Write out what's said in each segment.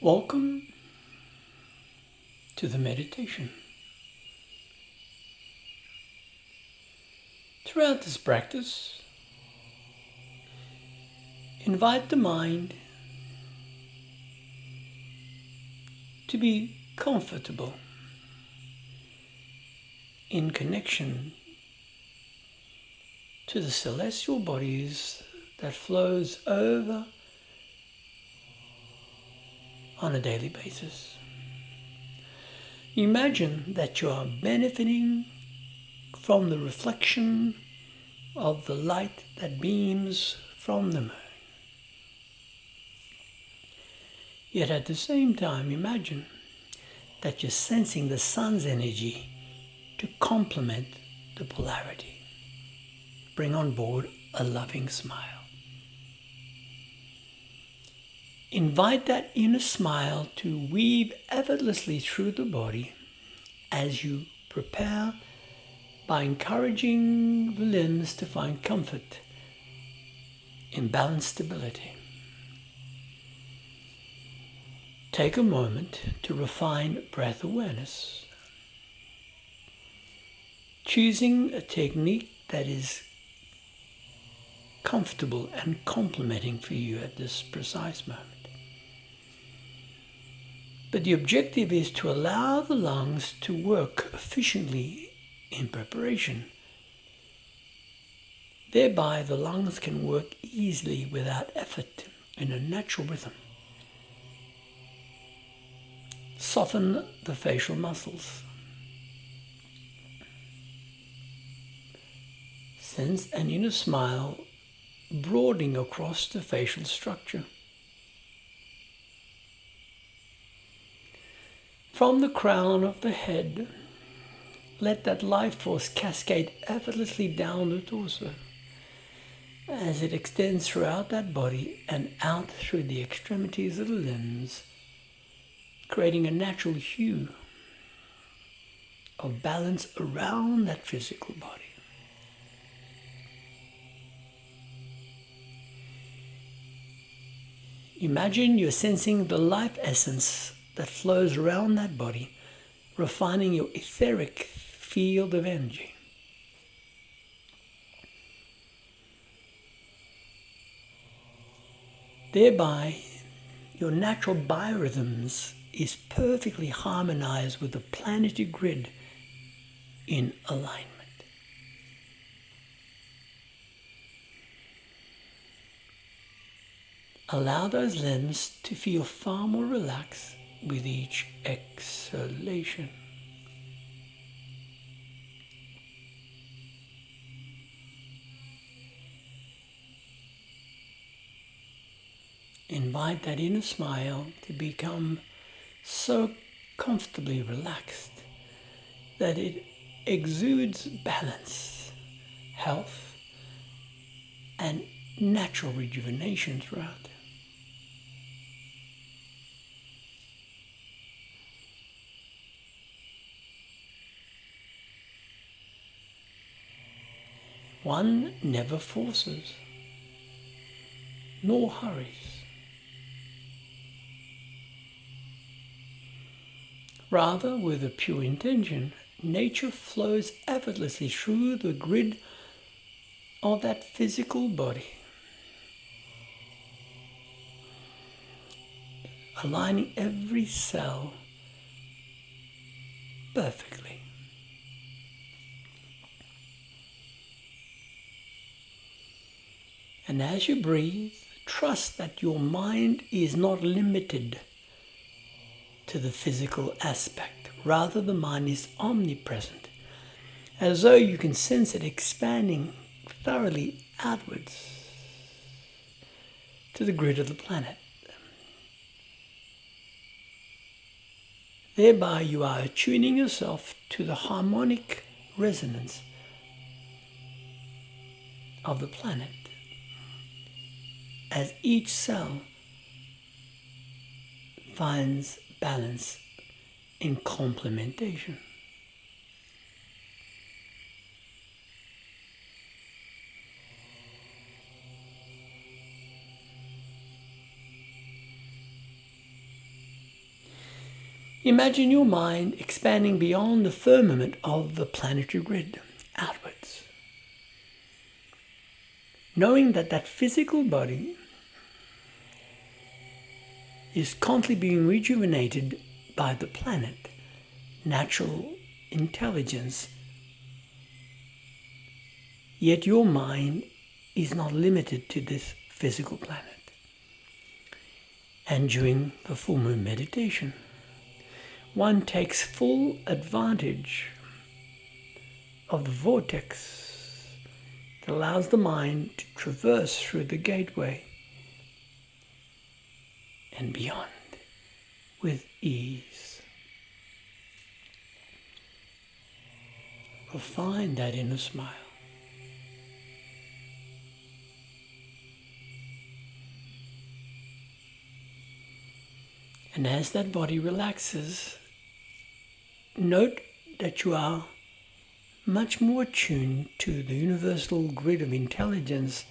Welcome to the meditation. Throughout this practice, invite the mind to be comfortable in connection to the celestial bodies that flows over on a daily basis. Imagine that you are benefiting from the reflection of the light that beams from the moon. Yet at the same time, imagine that you're sensing the sun's energy to complement the polarity. Bring on board a loving smile. Invite that inner smile to weave effortlessly through the body as you prepare by encouraging the limbs to find comfort in balanced stability. Take a moment to refine breath awareness, choosing a technique that is comfortable and complementing for you at this precise moment. But the objective is to allow the lungs to work efficiently in preparation. Thereby, the lungs can work easily without effort in a natural rhythm. Soften the facial muscles. Sense an inner smile broadening across the facial structure. From the crown of the head, let that life force cascade effortlessly down the torso as it extends throughout that body and out through the extremities of the limbs, creating a natural hue of balance around that physical body. Imagine you're sensing the life essence that flows around that body, refining your etheric field of energy. Thereby, your natural biorhythms is perfectly harmonized with the planetary grid in alignment. Allow those limbs to feel far more relaxed with each exhalation. Invite that inner smile to become so comfortably relaxed that it exudes balance, health, and natural rejuvenation throughout. One never forces, nor hurries. Rather, with a pure intention, nature flows effortlessly through the grid of that physical body, aligning every cell perfectly. And as you breathe, trust that your mind is not limited to the physical aspect. Rather, the mind is omnipresent, as though you can sense it expanding thoroughly outwards to the grid of the planet. Thereby, you are attuning yourself to the harmonic resonance of the planet as each cell finds balance in complementation. Imagine your mind expanding beyond the firmament of the planetary grid, outwards. Knowing that that physical body is constantly being rejuvenated by the planet, natural intelligence, yet your mind is not limited to this physical planet. And during the full moon meditation, one takes full advantage of the vortex that allows the mind to traverse through the gateway and beyond with ease. Refine that inner smile. And as that body relaxes, note that you are much more attuned to the universal grid of intelligence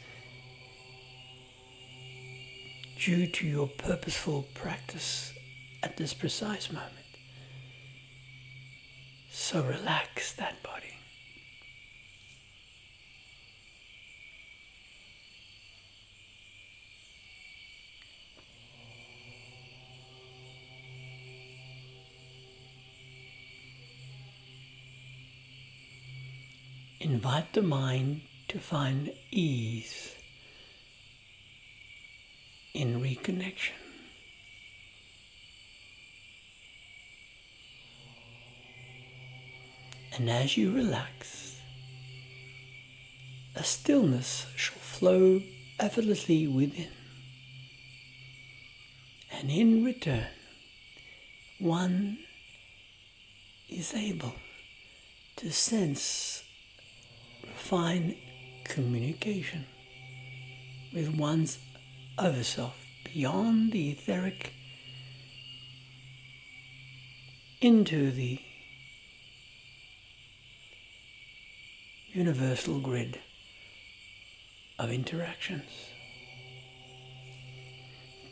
due to your purposeful practice at this precise moment. So relax that body. Invite the mind to find ease in reconnection. And as you relax, a stillness shall flow effortlessly within. And in return, one is able to sense refined communication with one's other self beyond the etheric into the universal grid of interactions.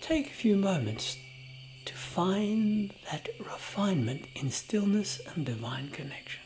Take a few moments to find that refinement in stillness and divine connection.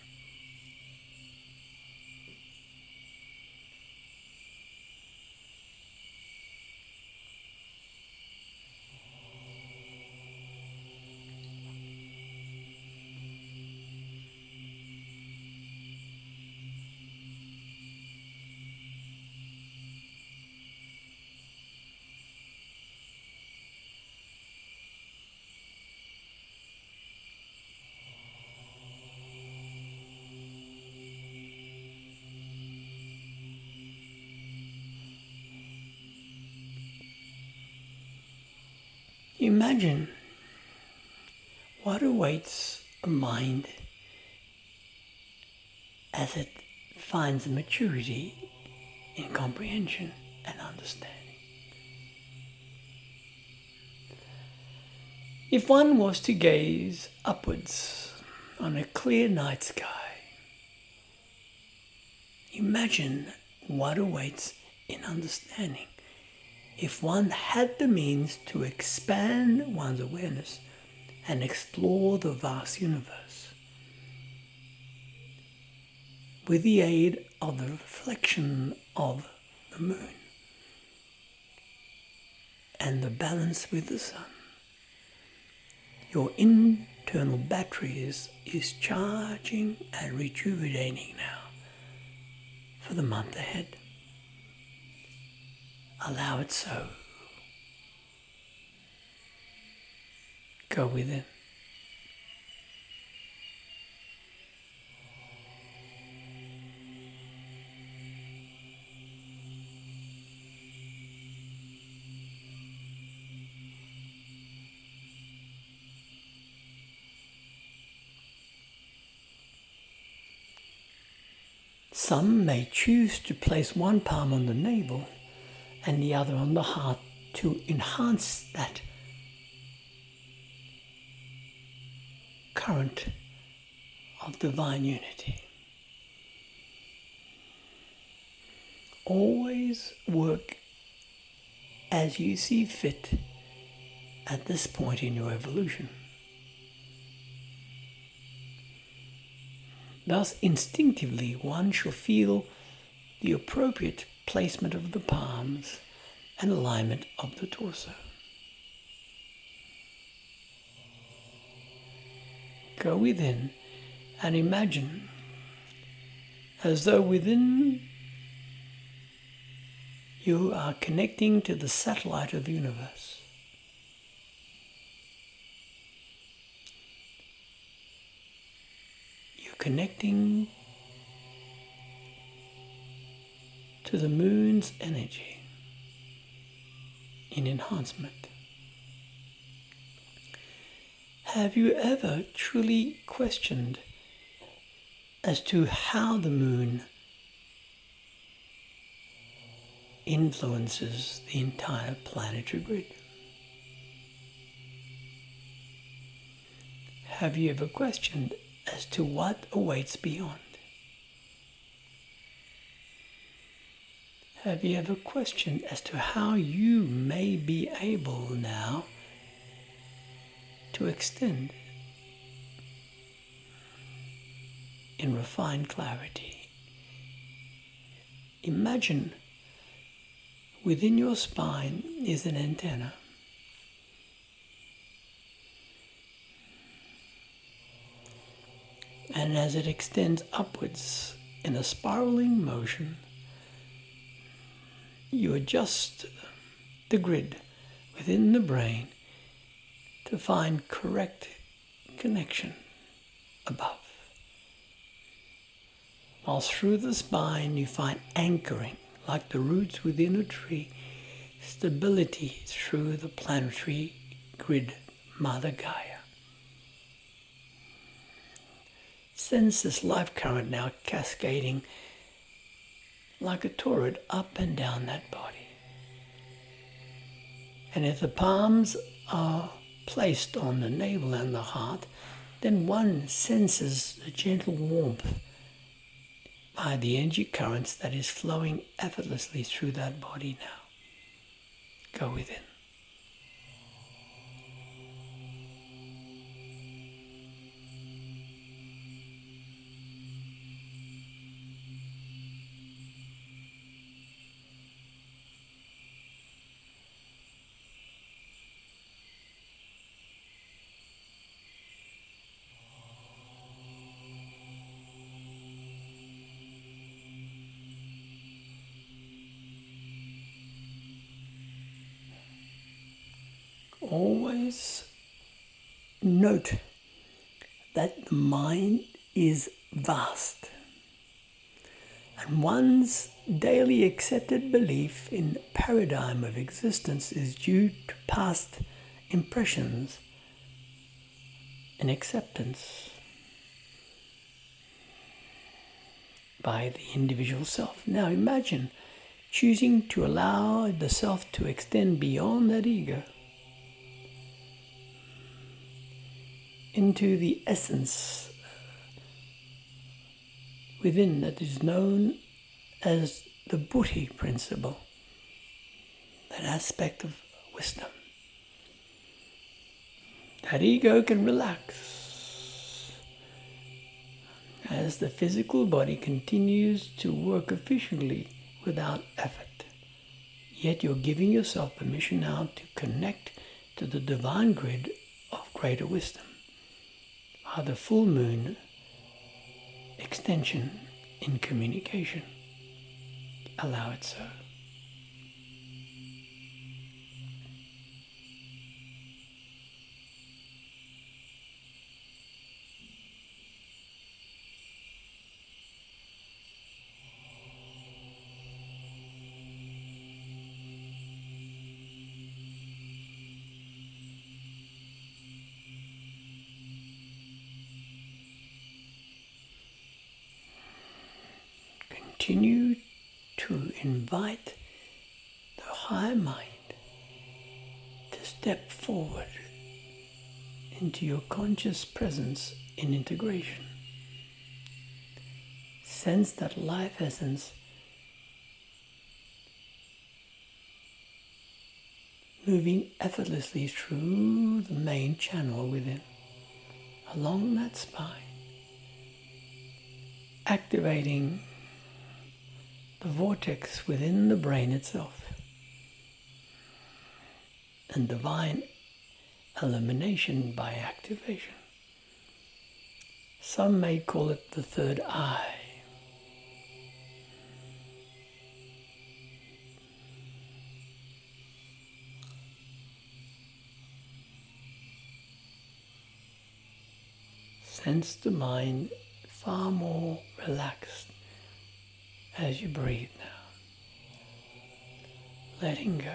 Imagine what awaits a mind as it finds maturity in comprehension and understanding. If one was to gaze upwards on a clear night sky, imagine what awaits in understanding if one had the means to expand one's awareness and explore the vast universe with the aid of the reflection of the moon and the balance with the sun. Your internal batteries is charging and rejuvenating now for the month ahead. Allow it so. Go within. Some may choose to place one palm on the navel and the other on the heart to enhance that current of divine unity. Always work as you see fit at this point in your evolution. Thus, instinctively, one shall feel the appropriate placement of the palms and alignment of the torso. Go within and imagine as though within you are connecting to the satellite of the universe. You're connecting to the moon's energy in enhancement. Have you ever truly questioned as to how the moon influences the entire planetary grid? Have you ever questioned as to what awaits beyond? Have you ever questioned as to how you may be able now to extend in refined clarity? Imagine within your spine is an antenna. And as it extends upwards in a spiraling motion, you adjust the grid within the brain to find correct connection above. While through the spine you find anchoring, like the roots within a tree, stability through the planetary grid, Mother Gaia. Sense this life current now cascading like a torrent up and down that body. And if the palms are placed on the navel and the heart, then one senses the gentle warmth by the energy currents that is flowing effortlessly through that body now. Go within. Always note that the mind is vast, and one's daily accepted belief in paradigm of existence is due to past impressions and acceptance by the individual self. Now imagine choosing to allow the self to extend beyond that ego into the essence within that is known as the Buddhi principle, that aspect of wisdom. That ego can relax as the physical body continues to work efficiently without effort. Yet you're giving yourself permission now to connect to the divine grid of greater wisdom. The full moon extension in communication. Allow it so. Continue to invite the higher mind to step forward into your conscious presence in integration. Sense that life essence moving effortlessly through the main channel within, along that spine. activating the vortex within the brain itself and divine elimination by activation. Some may call it the third eye. Sense the mind far more relaxed as you breathe now, letting go.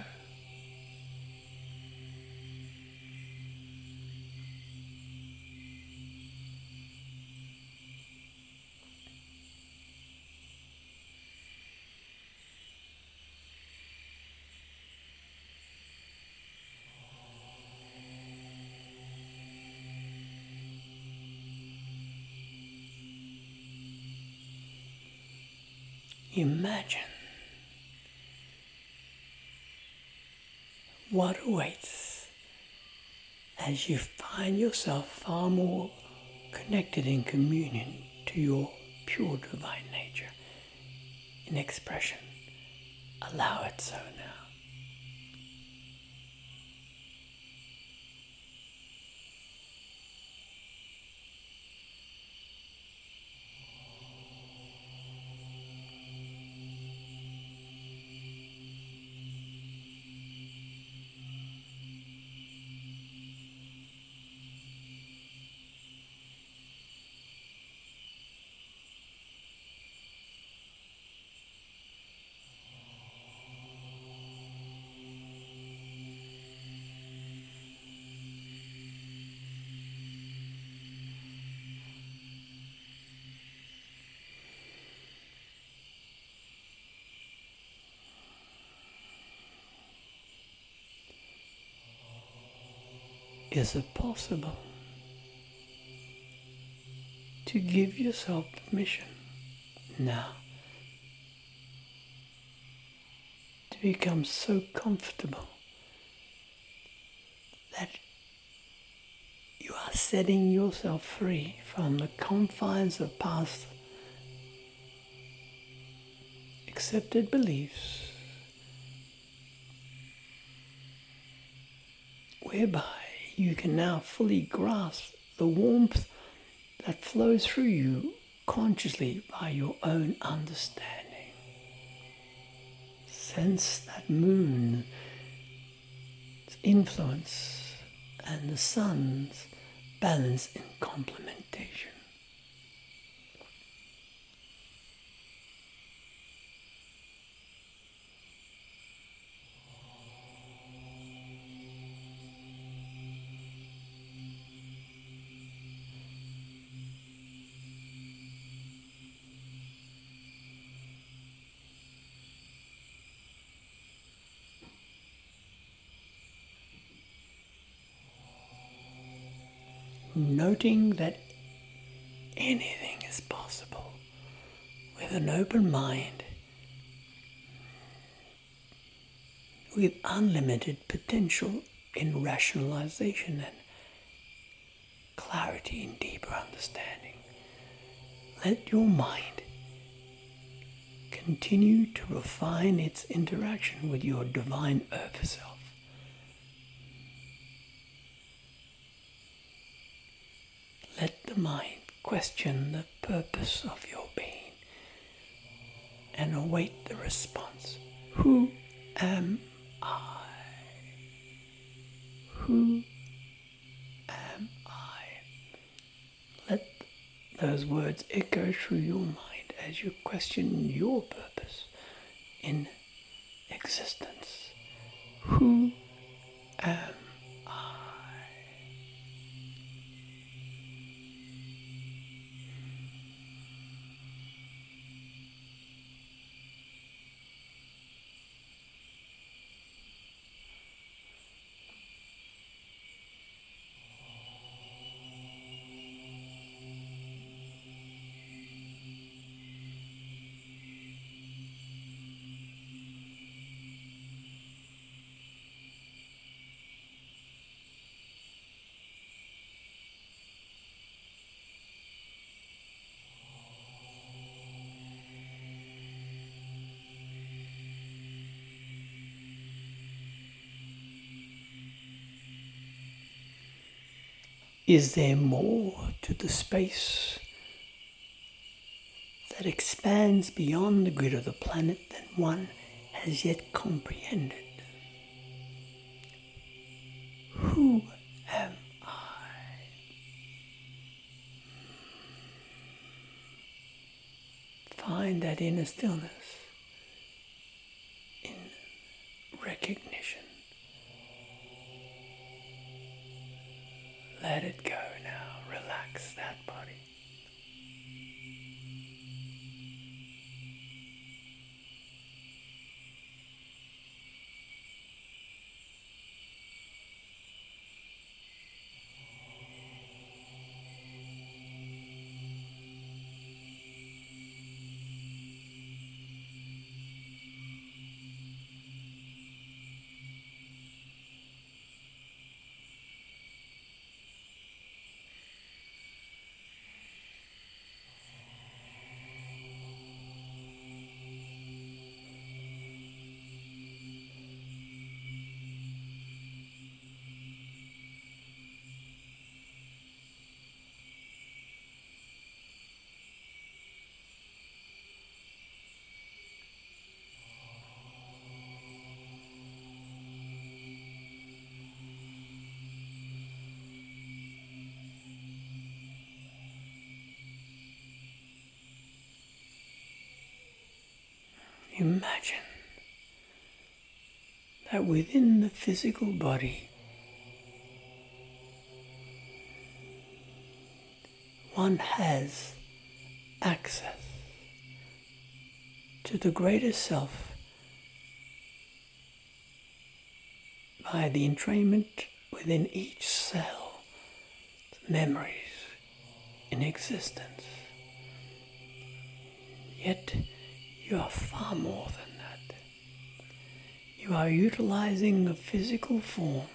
Imagine what awaits as you find yourself far more connected in communion to your pure divine nature in expression. Allow it so now. Is it possible to give yourself permission now to become so comfortable that you are setting yourself free from the confines of past accepted beliefs, whereby you can now fully grasp the warmth that flows through you consciously by your own understanding. Sense that moon's influence and the sun's balance in complementation. Noting that anything is possible with an open mind, with unlimited potential in rationalization and clarity in deeper understanding. Let your mind continue to refine its interaction with your divine earth self. Let the mind question the purpose of your being and await the response. Who am I? Who am I? Let those words echo through your mind as you question your purpose in existence. Who am I? Is there more to the space that expands beyond the grid of the planet than one has yet comprehended? Who am I? Find that inner stillness in recognition. Let it go now. Relax that body. Imagine that within the physical body, one has access to the greater self by the entrainment within each cell, memories in existence. Yet you are far more than that. You are utilizing the physical form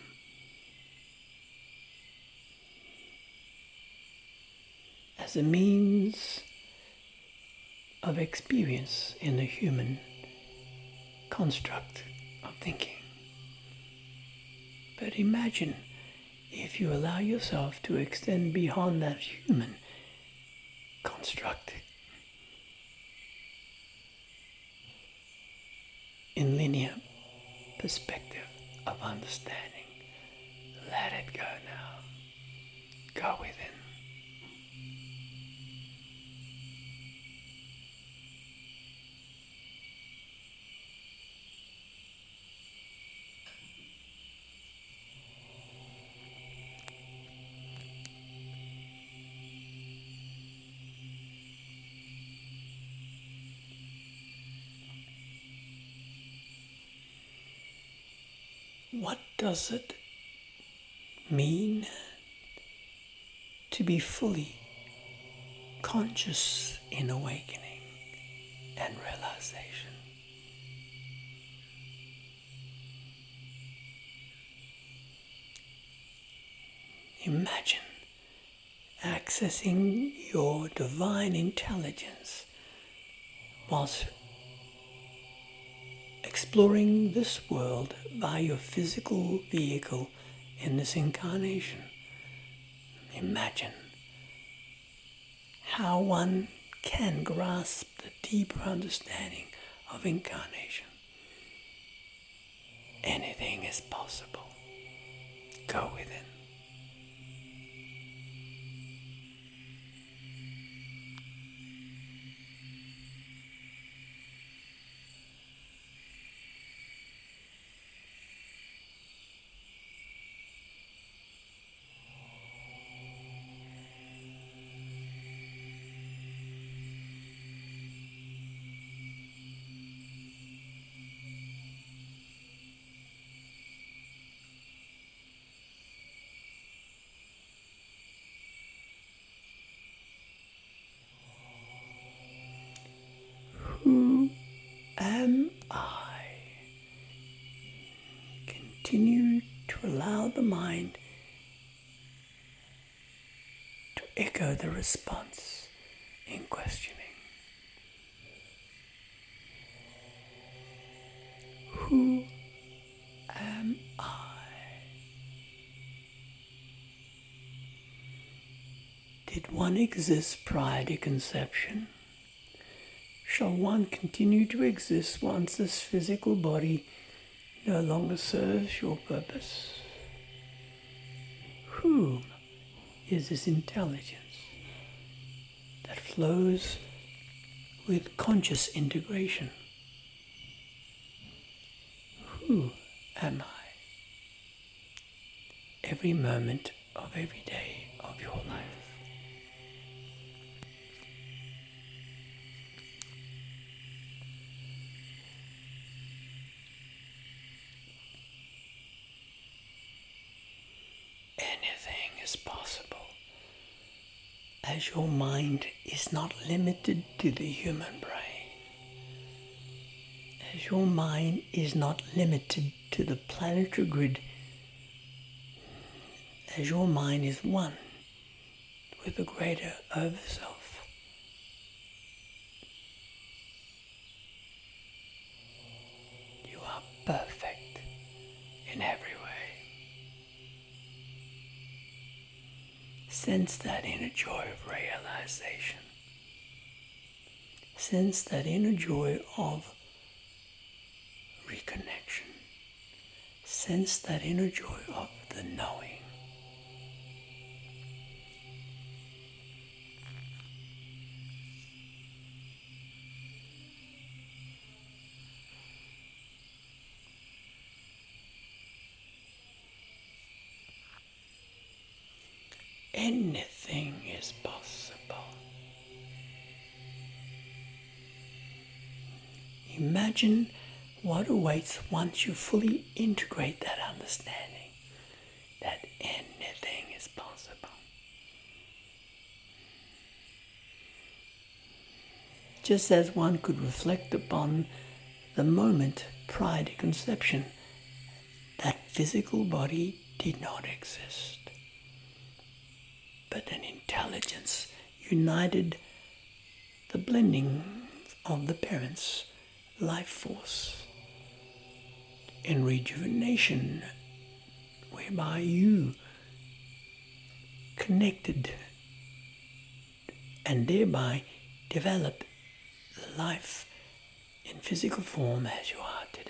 as a means of experience in the human construct of thinking. But imagine if you allow yourself to extend beyond that human construct in linear perspective of understanding. Let it go now. Go within. What does it mean to be fully conscious in awakening and realization? Imagine accessing your divine intelligence whilst exploring this world by your physical vehicle in this incarnation. Imagine how one can grasp the deeper understanding of incarnation. Anything is possible. Go within. Who am I? Continue to allow the mind to echo the response in questioning. Who am I? Did one exist prior to conception? Shall one continue to exist once this physical body no longer serves your purpose? Whom is this intelligence that flows with conscious integration? Who am I? Every moment of every day of your life. Anything is possible, as your mind is not limited to the human brain, as your mind is not limited to the planetary grid, as your mind is one with the greater Overself. You are perfect in every way. Sense that inner joy of realization. Sense that inner joy of reconnection. Sense that inner joy of the knowing. Anything is possible. Imagine what awaits once you fully integrate that understanding that anything is possible. Just as one could reflect upon the moment prior to conception, that physical body did not exist. But an intelligence united the blending of the parents' life force in rejuvenation, whereby you connected and thereby developed the life in physical form as you are today.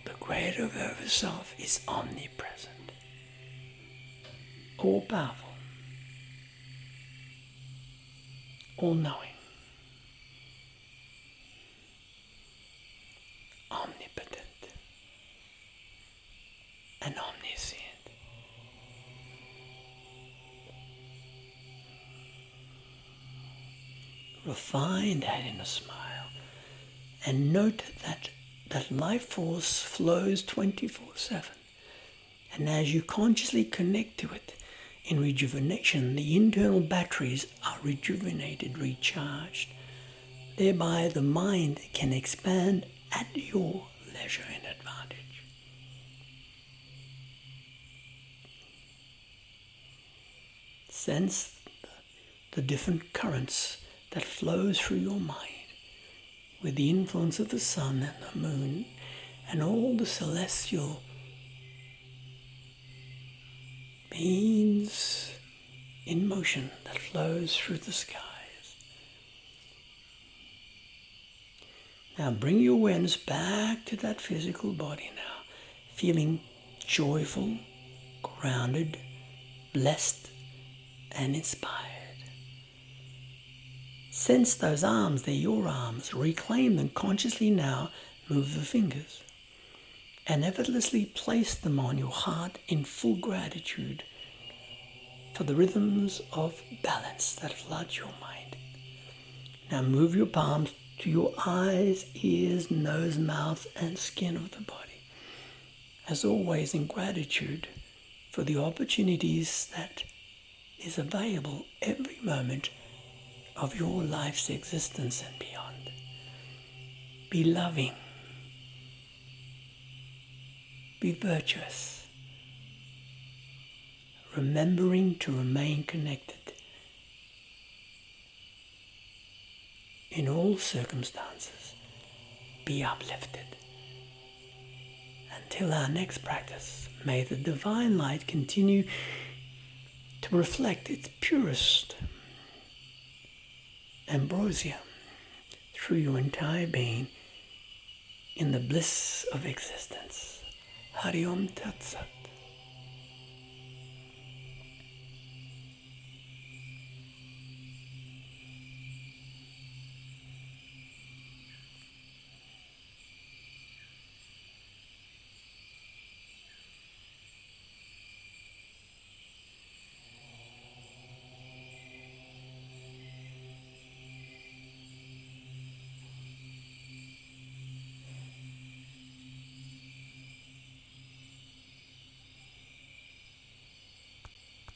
The greater Overself is omnipresent, all-powerful, all-knowing, omnipotent, and omniscient. Refine that inner smile and note that life force flows 24/7. And as you consciously connect to it in rejuvenation, the internal batteries are rejuvenated, recharged. Thereby the mind can expand at your leisure and advantage. Sense the different currents that flow through your mind with the influence of the sun and the moon and all the celestial beings in motion that flows through the skies. Now bring your awareness back to that physical body now, feeling joyful, grounded, blessed, and inspired. Sense those arms, they're your arms. Reclaim them consciously now. Move the fingers and effortlessly place them on your heart in full gratitude for the rhythms of balance that flood your mind. Now move your palms to your eyes, ears, nose, mouth, and skin of the body. As always, in gratitude for the opportunities that is available every moment of your life's existence and beyond. Be loving. Be virtuous. Remembering to remain connected in all circumstances. Be uplifted Until our next practice, may the divine light continue to reflect its purest ambrosia through your entire being in the bliss of existence. Hari Om Tat Sat.